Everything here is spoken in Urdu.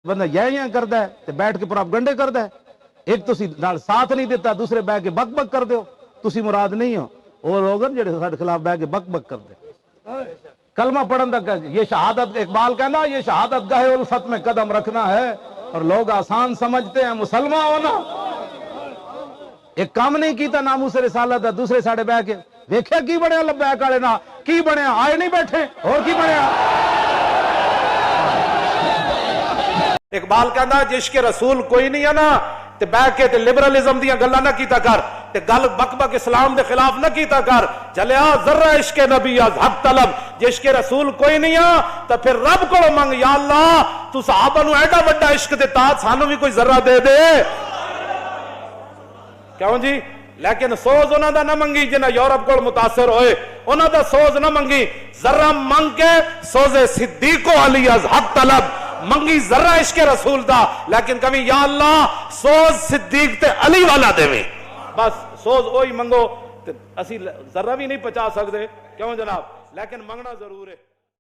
بندہ یہ کرتا ہے تے بیٹھ کے پروپیگنڈے کرتا ہے. ایک تسی نال ساتھ نہیں دیتا, دوسرے بہ کے بک بک کر دیو. تسی مراد نہیں ہو وہ لوگ جڑے ساڈے خلاف بہ کے بک بک کرتے. کلمہ پڑھن دا یہ شہادت, اقبال کہنا یہ شہادت گاہ الفت میں قدم رکھنا ہے, اور لوگ آسان سمجھتے ہیں مسلمان ہونا. ایک کام نہیں کیتا ناموس رسالت دا, دوسرے ساڈے بہ کے ویکھیا کی بنیا لبیک والے نا, کی بنیا آئے نہیں بیٹھے, اور کی بنیا. اقبال کہندا جس کے رسول کوئی نہیں ہے نا تے بہ کے تے لبرلزم دیاں گلاں نہ کیتا کر, تے گل بک بک اسلام دے خلاف نہ کیتا کر. چلیا ذرہ عشق نبی از حق طلب, جس کے رسول کوئی نہیں ہے تو پھر رب کو منگ, یا اللہ تو صحابہ نو ایڈا بڑا عشق دیتا, سانو بھی کوئی ذرہ دے دے. کیوں جی؟ لیکن سوز انہاں دا نہ منگی جنہ یورپ کو متاثر ہوئے, انہاں دا سوز نہ منگی, ذرہ منگ کے سوز صدیق و علی از حق طلب منگی, ذرہ عشق رسول دا, لیکن کبھی یا اللہ سوز صدیق تے علی والا دے میں, بس سوز وہی منگو. اسی ذرہ بھی نہیں پچا سکتے, کیوں جناب, لیکن منگنا ضرور ہے.